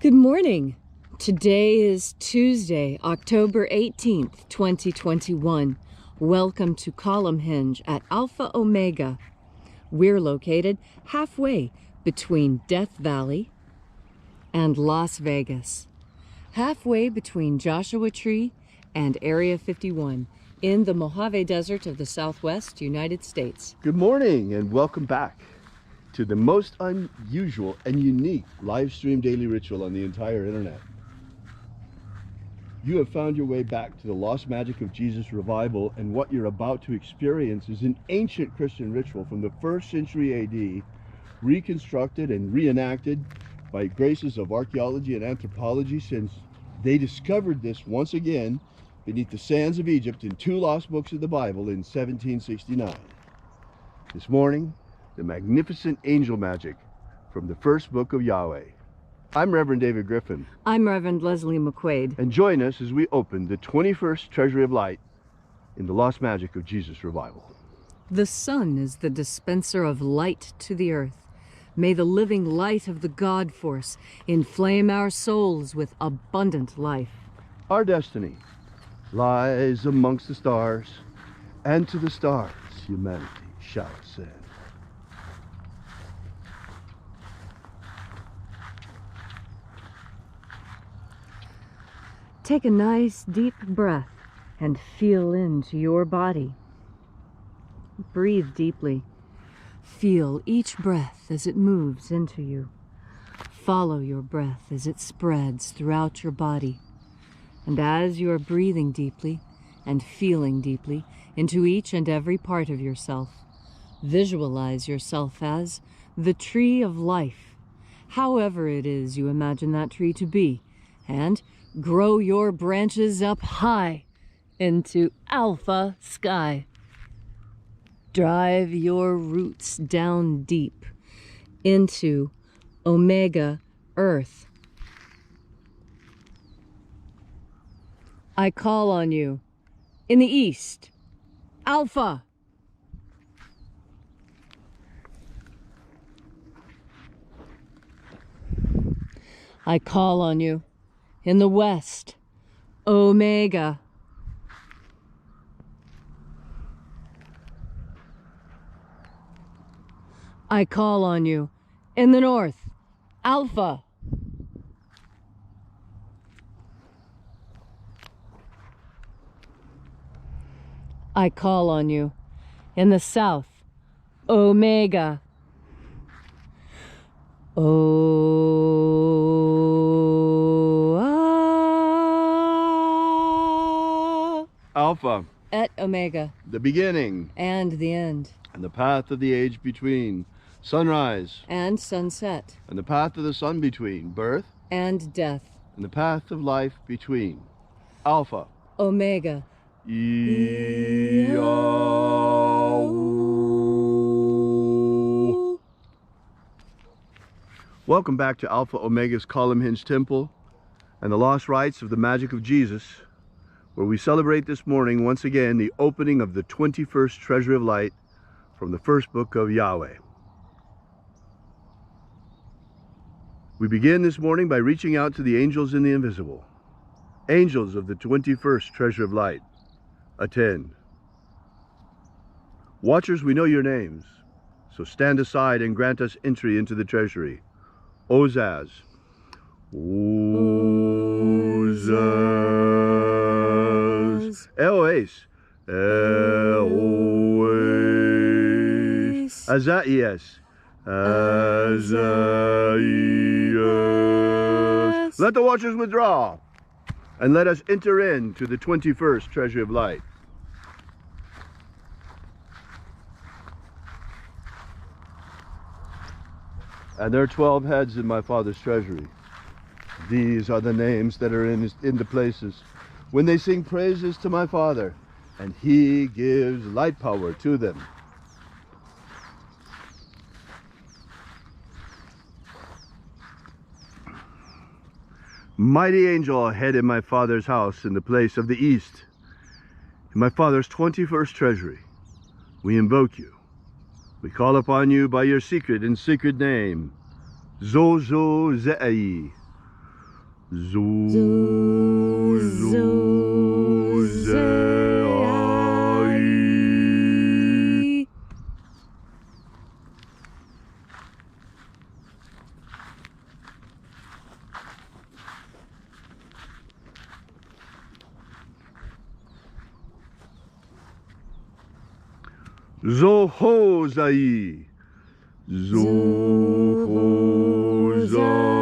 Good morning. Today is Tuesday, October 18th, 2021. Welcome to Column Hinge at Alpha Omega. We're located halfway between Death Valley and Las Vegas. Halfway between Joshua Tree and Area 51 in the Mojave Desert of the Southwest United States. Good morning and welcome back to the most unusual and unique live stream daily ritual on the entire internet. You have found your way back to the lost magic of Jesus revival, and what you're about to experience is an ancient Christian ritual from the 1st century AD, reconstructed and reenacted by graces of archaeology and anthropology since they discovered this once again beneath the sands of Egypt in 2 lost books of the Bible in 1769. This morning, the magnificent angel magic from the first book of Yahweh. I'm Reverend David Griffin. I'm Reverend Leslie McQuade. And join us as we open the 21st Treasury of Light in the lost magic of Jesus revival. The sun is the dispenser of light to the earth. May the living light of the God force inflame our souls with abundant life. Our destiny lies amongst the stars, and to the stars humanity shall ascend. Take a nice deep breath and feel into your body. Breathe deeply. Feel each breath as it moves into you. Follow your breath as it spreads throughout your body. And as you are breathing deeply and feeling deeply into each and every part of yourself, visualize yourself as the tree of life, however it is you imagine that tree to be, and grow your branches up high into alpha sky. Drive your roots down deep into omega earth. I call on you in the east, alpha. I call on you in the west, omega. I call on you in the north, alpha. I call on you in the south, omega. Alpha, et omega, the beginning and the end, and the path of the age between, sunrise and sunset, and the path of the sun between, birth and death, and the path of life between, Alpha, omega. IAOE. Welcome back to Alpha Omega's Column Hinge Temple and the lost rites of the magic of Jesus, where we celebrate this morning once again the opening of the 21st Treasury of Light from the first book of Yahweh. We begin this morning by reaching out to the angels in the invisible. Angels of the 21st Treasury of Light, attend. Watchers, we know your names, so stand aside and grant us entry into the treasury. Ozaz. Ozaz. Eoes. Eoes. Azaias. Azaias. Let the watchers withdraw, and let us enter into the 21st Treasury of Light. And there are 12 heads in my Father's treasury. These are the names that are in the places when they sing praises to my Father, and he gives light power to them. Mighty angel, head in my Father's house in the place of the east, in my Father's 21st treasury, we invoke you. We call upon you by your secret and sacred name, Zozo Ze'ai, Zu, zu, ze, ai. Zoho zai. Zoho zai.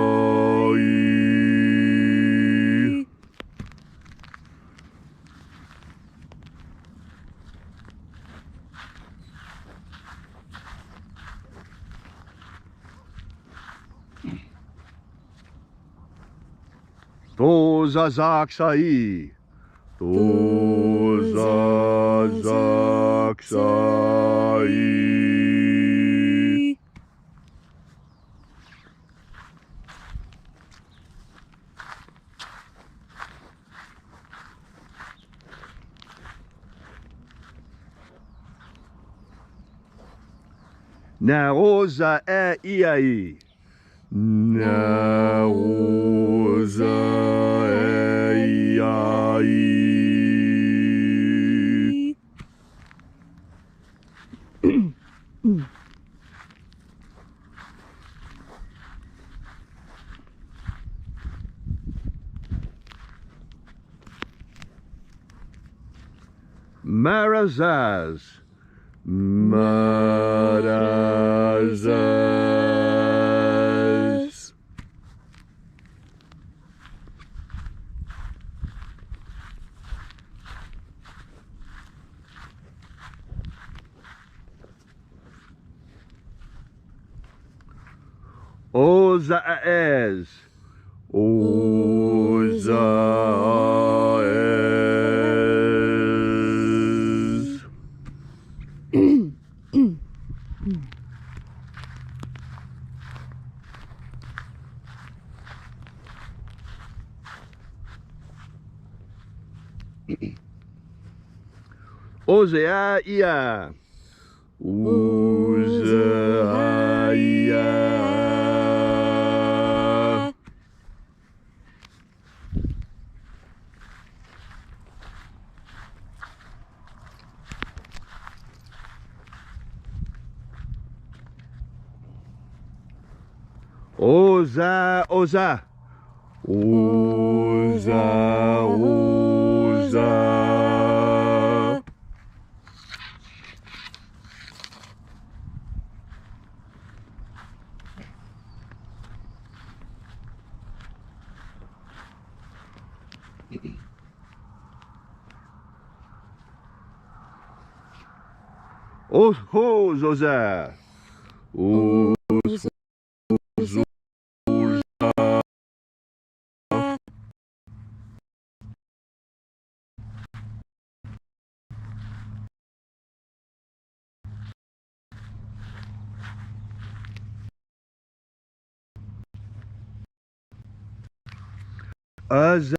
Toza zaksai. Toza zaksai. Naoza iai. Naoza iai. Marazaz. Marazaz. Ozaez. Ozaez. Ozeaia. Ozeaia. Oza, oza. Oza, oza. Oh, Zoza. Oh, Azaz.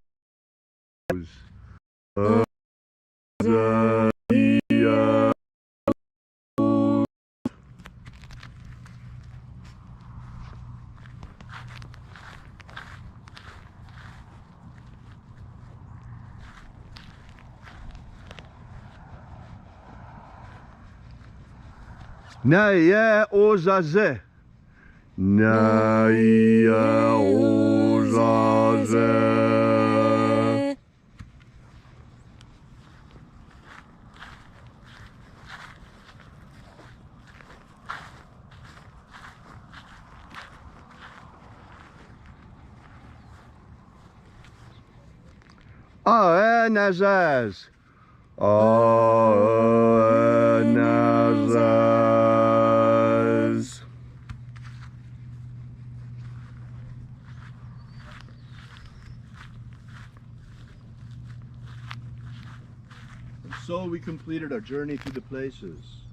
Azazia. Naya ozaze. Naya ozaze. Nazaz. Nazaz. And so we completed our journey through the places.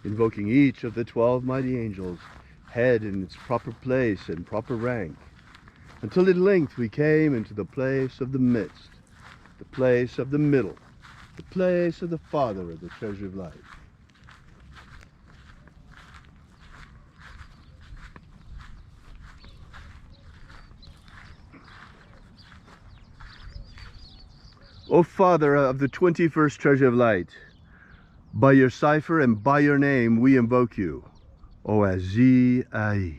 Invoking each of the 12 mighty angels, head in its proper place and proper rank, until at length we came into the place of the midst, the place of the middle, the place of the Father of the treasure of life. O Father of the 21st Treasure of Light, by your cipher and by your name we invoke you. IAOE I.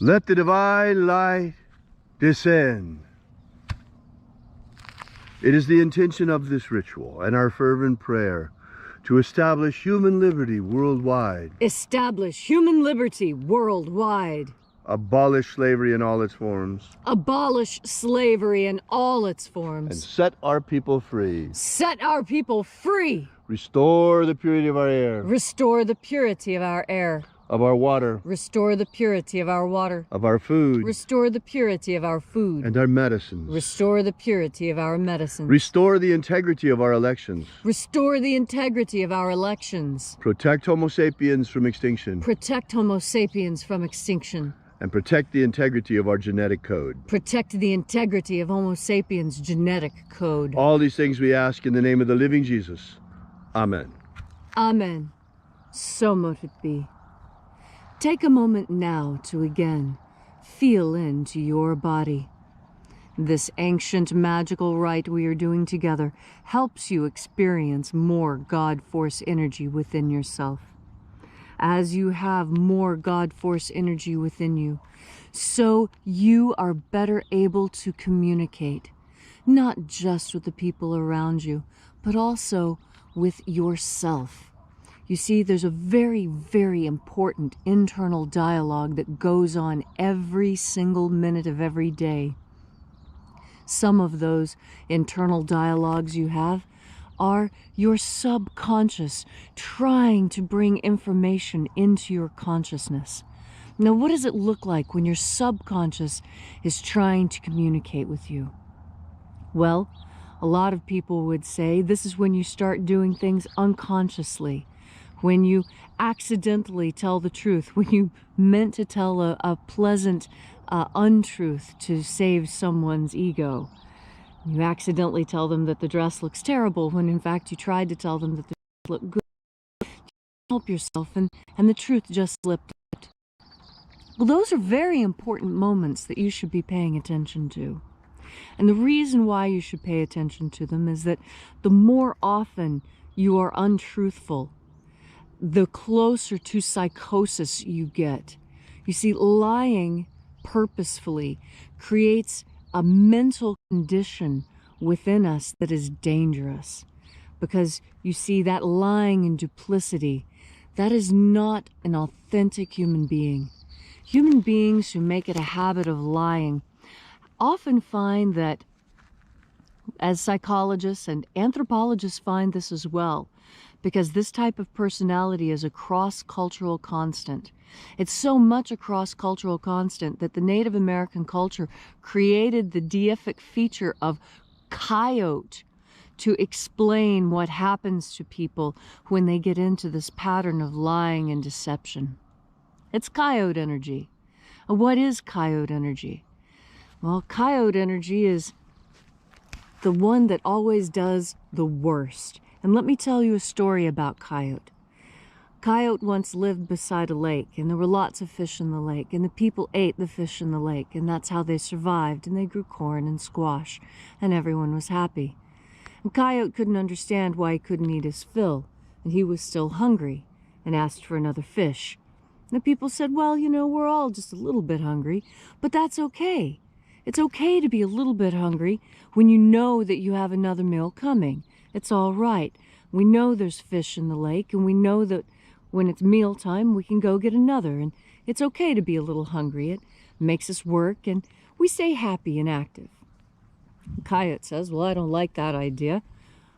Let the divine light descend. It is the intention of this ritual and our fervent prayer to establish human liberty worldwide. Establish human liberty worldwide. Abolish slavery in all its forms. Abolish slavery in all its forms. And set our people free. Set our people free. Restore the purity of our air. Restore the purity of our air. Of our water. Restore the purity of our water. Of our food. Restore the purity of our food. And our medicines. Restore the purity of our medicines. Restore the integrity of our elections. Restore the integrity of our elections. Protect Homo sapiens from extinction. Protect Homo sapiens from extinction. And protect the integrity of our genetic code. Protect the integrity of Homo sapiens' genetic code. All these things we ask in the name of the living Jesus. Amen. Amen. So mote it be. Take a moment now to again feel into your body. This ancient magical rite we are doing together helps you experience more God Force energy within yourself. As you have more God Force energy within you, so you are better able to communicate, not just with the people around you, but also with yourself. You see, there's a very, very important internal dialogue that goes on every single minute of every day. Some of those internal dialogues you have are your subconscious trying to bring information into your consciousness. Now, what does it look like when your subconscious is trying to communicate with you? Well, a lot of people would say this is when you start doing things unconsciously, when you accidentally tell the truth, when you meant to tell a pleasant untruth to save someone's ego. You accidentally tell them that the dress looks terrible when in fact you tried to tell them that the dress looked good. You help yourself and the truth just slipped out. Well, those are very important moments that you should be paying attention to. And the reason why you should pay attention to them is that the more often you are untruthful, the closer to psychosis you get. You see, lying purposefully creates a mental condition within us that is dangerous. Because you see, that lying and duplicity, that is not an authentic human being. Human beings who make it a habit of lying often find that, as psychologists and anthropologists find this as well, because this type of personality is a cross-cultural constant. It's so much a cross-cultural constant that the Native American culture created the deific feature of coyote to explain what happens to people when they get into this pattern of lying and deception. It's coyote energy. What is coyote energy? Well, coyote energy is the one that always does the worst. And let me tell you a story about coyote. Coyote once lived beside a lake, and there were lots of fish in the lake, and the people ate the fish in the lake, and that's how they survived, and they grew corn and squash, and everyone was happy. And Coyote couldn't understand why he couldn't eat his fill, and he was still hungry, and asked for another fish. And the people said, well, you know, we're all just a little bit hungry, but that's okay. It's okay to be a little bit hungry when you know that you have another meal coming. It's all right. We know there's fish in the lake, and we know that when it's mealtime, we can go get another, and it's okay to be a little hungry. It makes us work, and we stay happy and active. The coyote says, well, I don't like that idea.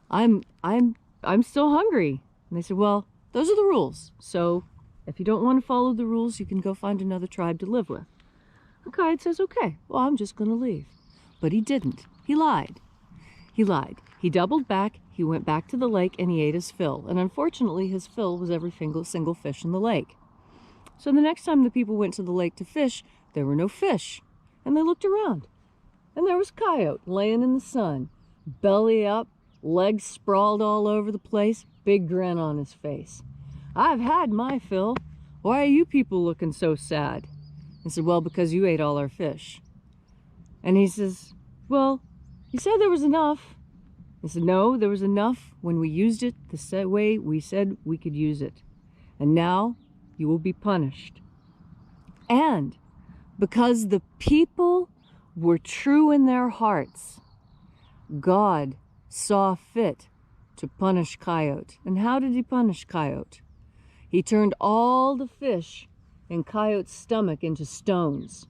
I'm still hungry. And they said, well, those are the rules. So if you don't want to follow the rules, you can go find another tribe to live with. The coyote says, okay, well, I'm just going to leave. But he didn't. He lied. He lied. He doubled back, he went back to the lake, and he ate his fill. And unfortunately, his fill was every single fish in the lake. So the next time the people went to the lake to fish, there were no fish. And they looked around. And there was Coyote laying in the sun, belly up, legs sprawled all over the place, big grin on his face. "I've had my fill. Why are you people looking so sad?" I said, "Well, because you ate all our fish." And he says, "Well, you said there was enough." I said, "No, there was enough when we used it the way we said we could use it. And now you will be punished." And because the people were true in their hearts, God saw fit to punish Coyote. And how did he punish Coyote? He turned all the fish in Coyote's stomach into stones.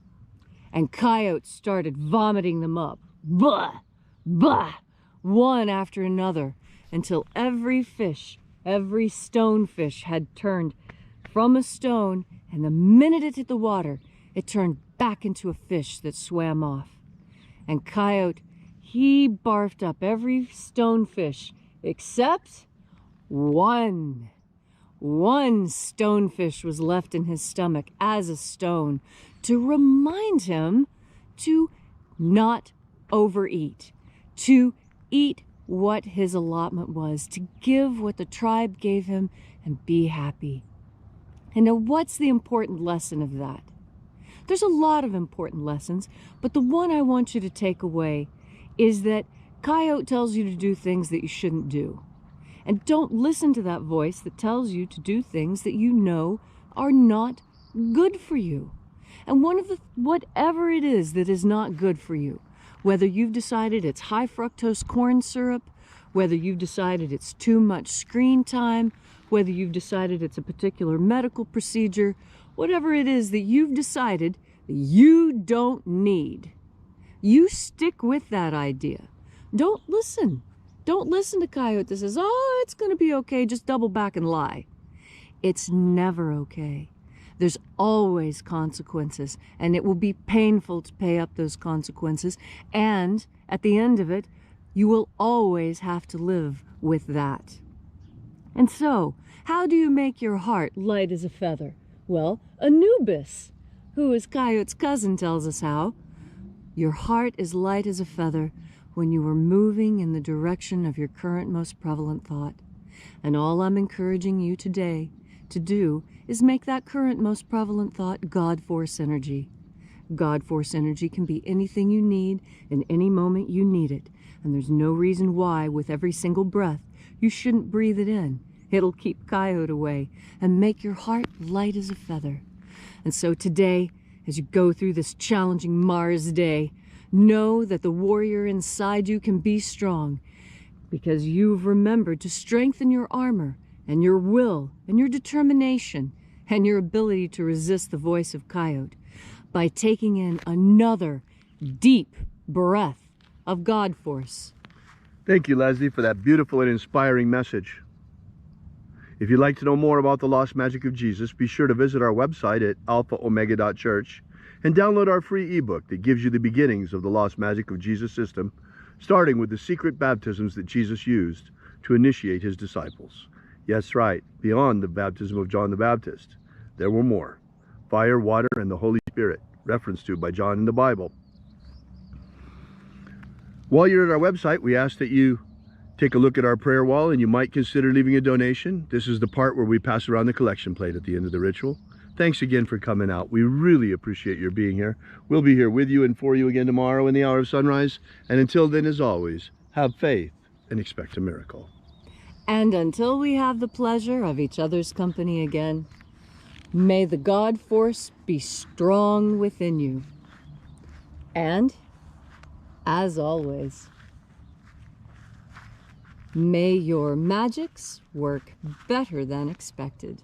And Coyote started vomiting them up. Blah! Blah! One after another, until every fish, every stonefish had turned from a stone, and the minute it hit the water, it turned back into a fish that swam off. And Coyote, he barfed up every stonefish except one. One stonefish was left in his stomach as a stone to remind him to not overeat, to eat what his allotment was, to give what the tribe gave him and be happy. And now what's the important lesson of that? There's a lot of important lessons, but the one I want you to take away is that Coyote tells you to do things that you shouldn't do. And don't listen to that voice that tells you to do things that you know are not good for you. And whatever it is that is not good for you, whether you've decided it's high fructose corn syrup, whether you've decided it's too much screen time, whether you've decided it's a particular medical procedure, whatever it is that you've decided that you don't need, you stick with that idea. Don't listen. Don't listen to Coyote that says, "Oh, it's going to be okay, just double back and lie." It's never okay. There's always consequences, and it will be painful to pay up those consequences. And at the end of it, you will always have to live with that. And so, how do you make your heart light as a feather? Well, Anubis, who is Coyote's cousin, tells us how. Your heart is light as a feather when you are moving in the direction of your current most prevalent thought. And all I'm encouraging you today to do is make that current most prevalent thought God force energy. God force energy can be anything you need in any moment you need it. And there's no reason why with every single breath you shouldn't breathe it in. It'll keep Coyote away and make your heart light as a feather. And so today, as you go through this challenging Mars day, know that the warrior inside you can be strong because you've remembered to strengthen your armor and your will and your determination and your ability to resist the voice of Coyote by taking in another deep breath of God force. Thank you, Leslie, for that beautiful and inspiring message. If you'd like to know more about the Lost Magic of Jesus, be sure to visit our website at alphaomega.church and download our free ebook that gives you the beginnings of the Lost Magic of Jesus system, starting with the secret baptisms that Jesus used to initiate his disciples. Yes, right, beyond the baptism of John the Baptist. There were more. Fire, water, and the Holy Spirit, referenced to by John in the Bible. While you're at our website, we ask that you take a look at our prayer wall and you might consider leaving a donation. This is the part where we pass around the collection plate at the end of the ritual. Thanks again for coming out. We really appreciate your being here. We'll be here with you and for you again tomorrow in the hour of sunrise. And until then, as always, have faith and expect a miracle. And until we have the pleasure of each other's company again, may the God force be strong within you. And, as always, may your magics work better than expected.